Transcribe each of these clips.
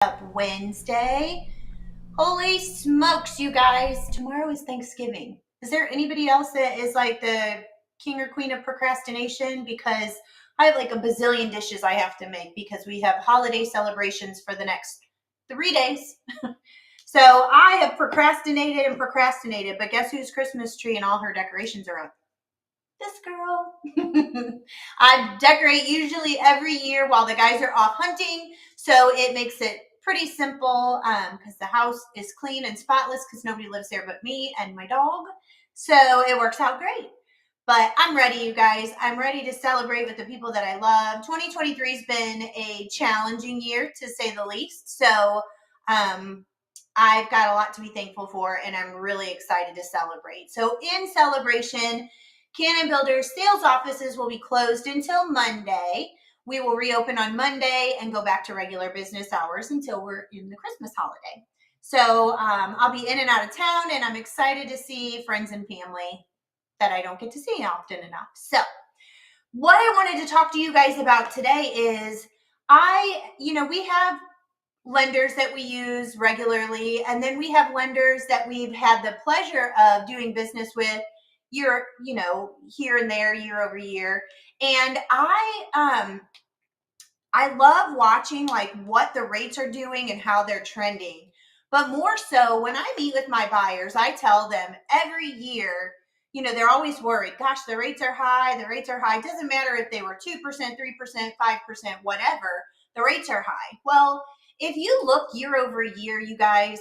Up Wednesday. Holy smokes, you guys. Tomorrow is Thanksgiving. Is there anybody else that is like the king or queen of procrastination? Because I have like a bazillion dishes I have to make because we have holiday celebrations for the next 3 days. So I have procrastinated and procrastinated, but guess whose Christmas tree and all her decorations are up? This girl. I decorate usually every year while the guys are off hunting, so it makes it pretty simple because the house is clean and spotless because nobody lives there but me and my dog. So it works out great. But I'm ready, you guys. I'm ready to celebrate with the people that I love. 2023 has been a challenging year, to say the least. So I've got a lot to be thankful for, and I'm really excited to celebrate. So in celebration, Cannon Builders sales offices will be closed until Monday. We will reopen on Monday and go back to regular business hours until we're in the Christmas holiday. So I'll be in and out of town, and I'm excited to see friends and family that I don't get to see often enough. So what I wanted to talk to you guys about today is we have lenders that we use regularly, and then we have lenders that we've had the pleasure of doing business with here and there, year over year. And I love watching like what the rates are doing and how they're trending. But more so, when I meet with my buyers, I tell them every year, they're always worried. Gosh, the rates are high. The rates are high. It doesn't matter if they were 2%, 3%, 5%, whatever. The rates are high. Well, if you look year over year, you guys,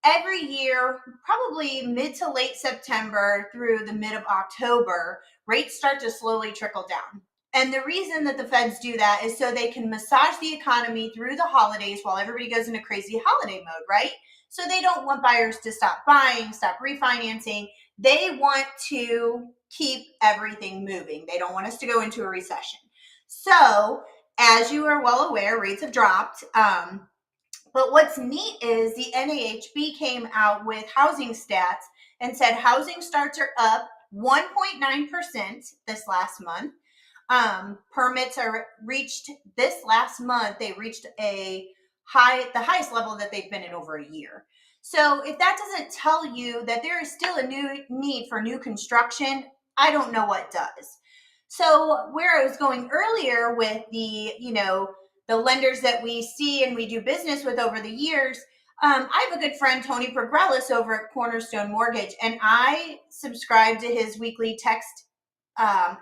every year, probably mid to late September through the mid of October, rates start to slowly trickle down. And the reason that the feds do that is so they can massage the economy through the holidays while everybody goes into crazy holiday mode, right? So they don't want buyers to stop buying, stop refinancing. They want to keep everything moving. They don't want us to go into a recession. So, as you are well aware, rates have dropped. But what's neat is the NAHB came out with housing stats and said housing starts are up 1.9% this last month. Permits are reached this last month. They reached the highest level that they've been in over a year. So if that doesn't tell you that there is still a new need for new construction, I don't know what does. So where I was going earlier with the lenders that we see and we do business with over the years, I have a good friend, Tony Progrellis, over at Cornerstone Mortgage, and I subscribe to his weekly text.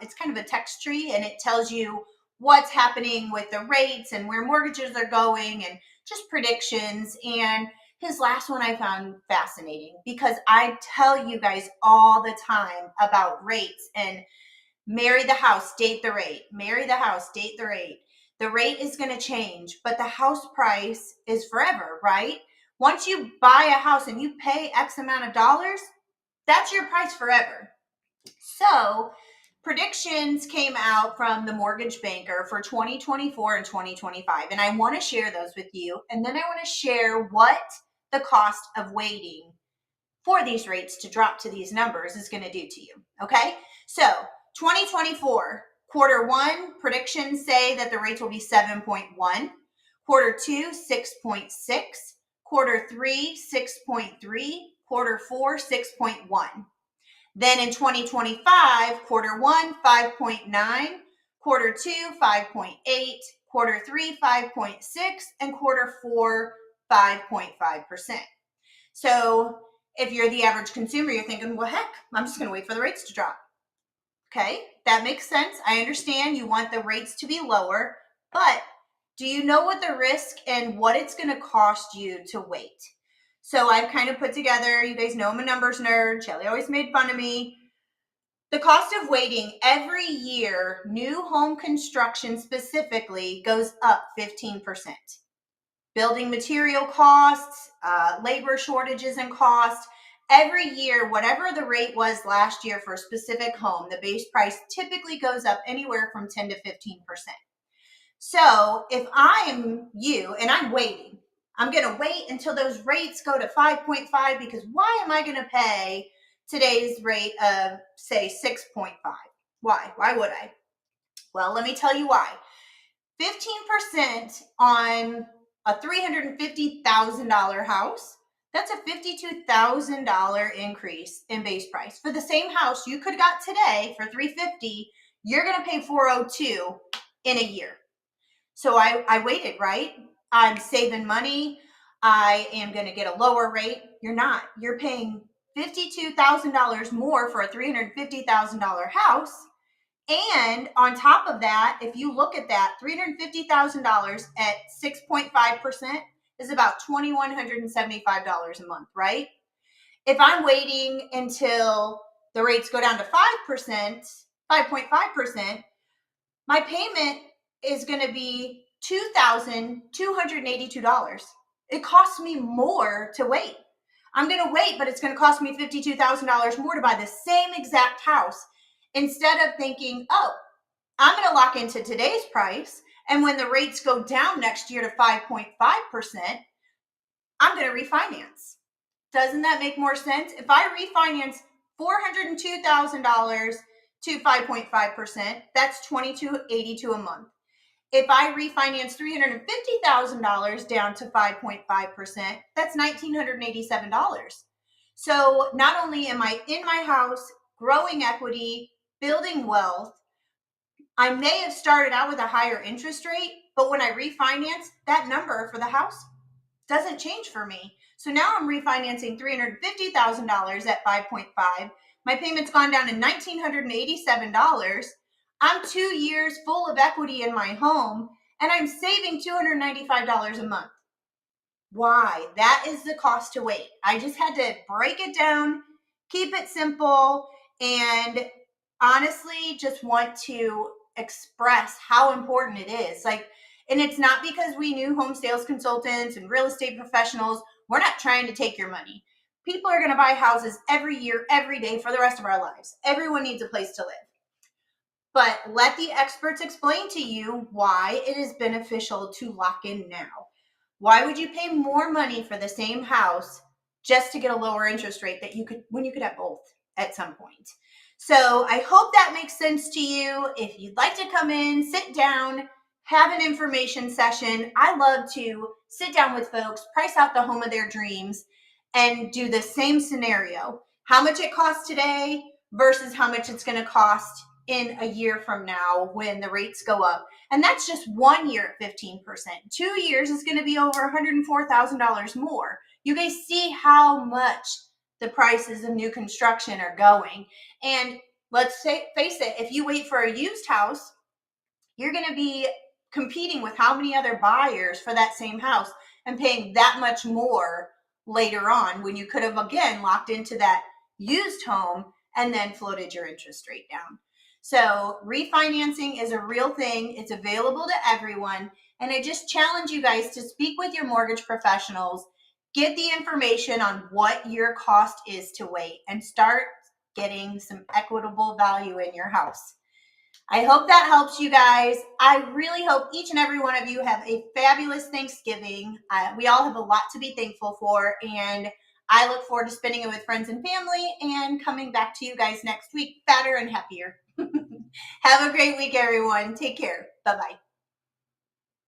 It's kind of a text tree, and it tells you what's happening with the rates and where mortgages are going and just predictions. And his last one I found fascinating because I tell you guys all the time about rates and marry the house, date the rate, marry the house, date the rate. The rate is going to change, but the house price is forever, right? Once you buy a house and you pay X amount of dollars, that's your price forever. So predictions came out from the mortgage banker for 2024 and 2025, and I want to share those with you. And then I want to share what the cost of waiting for these rates to drop to these numbers is going to do to you. Okay, so 2024 quarter one predictions say that the rates will be 7.1, quarter two 6.6, quarter three 6.3, quarter four 6.1. Then in 2025, quarter one, 5.9, quarter two, 5.8, quarter three, 5.6, and quarter four, 5.5%. So if you're the average consumer, you're thinking, well, heck, I'm just going to wait for the rates to drop. Okay, that makes sense. I understand you want the rates to be lower, but do you know what the risk and what it's going to cost you to wait? So I've kind of put together, you guys know I'm a numbers nerd. Shelly always made fun of me. The cost of waiting every year, new home construction specifically, goes up 15%. Building material costs, labor shortages and costs, every year, whatever the rate was last year for a specific home, the base price typically goes up anywhere from 10 to 15%. So if I'm you and I'm waiting, I'm going to wait until those rates go to 5.5 because why am I going to pay today's rate of, say, 6.5? Why? Why would I? Well, let me tell you why. 15% on a $350,000 house, that's a $52,000 increase in base price. For the same house you could have got today for $350,000, you're going to pay $402,000 in a year. So I waited, right? I'm saving money. I am going to get a lower rate. You're not. You're paying $52,000 more for a $350,000 house. And on top of that, if you look at that, $350,000 at 6.5% is about $2,175 a month, right? If I'm waiting until the rates go down to 5%, 5.5%, my payment is going to be $2,282. It costs me more to wait. I'm going to wait, but it's going to cost me $52,000 more to buy the same exact house, instead of thinking, oh, I'm going to lock into today's price, and when the rates go down next year to 5.5%, I'm going to refinance. Doesn't that make more sense? If I refinance $402,000 to 5.5%, that's $2,282 a month. If I refinance $350,000 down to 5.5%, that's $1,987. So not only am I in my house, growing equity, building wealth, I may have started out with a higher interest rate, but when I refinance, that number for the house doesn't change for me. So now I'm refinancing $350,000 at 5.5. My payment's gone down to $1,987. I'm 2 years full of equity in my home, and I'm saving $295 a month. Why? That is the cost to wait. I just had to break it down, keep it simple, and honestly just want to express how important it is. And it's not because we new home sales consultants and real estate professionals, we're not trying to take your money. People are going to buy houses every year, every day for the rest of our lives. Everyone needs a place to live. But let the experts explain to you why it is beneficial to lock in now. Why would you pay more money for the same house just to get a lower interest rate when you could have both at some point? So I hope that makes sense to you. If you'd like to come in, sit down, have an information session. I love to sit down with folks, price out the home of their dreams, and do the same scenario. How much it costs today versus how much it's going to cost in a year from now when the rates go up. And that's just 1 year at 15%. 2 years is going to be over $104,000 more. You guys see how much the prices of new construction are going. And let's face it, if you wait for a used house, you're going to be competing with how many other buyers for that same house and paying that much more later on, when you could have, again, locked into that used home and then floated your interest rate down. So refinancing is a real thing. It's available to everyone. And I just challenge you guys to speak with your mortgage professionals, get the information on what your cost is to wait, and start getting some equitable value in your house. I hope that helps you guys. I really hope each and every one of you have a fabulous Thanksgiving. We all have a lot to be thankful for, and I look forward to spending it with friends and family and coming back to you guys next week fatter and happier. Have a great week, everyone. Take care. Bye-bye.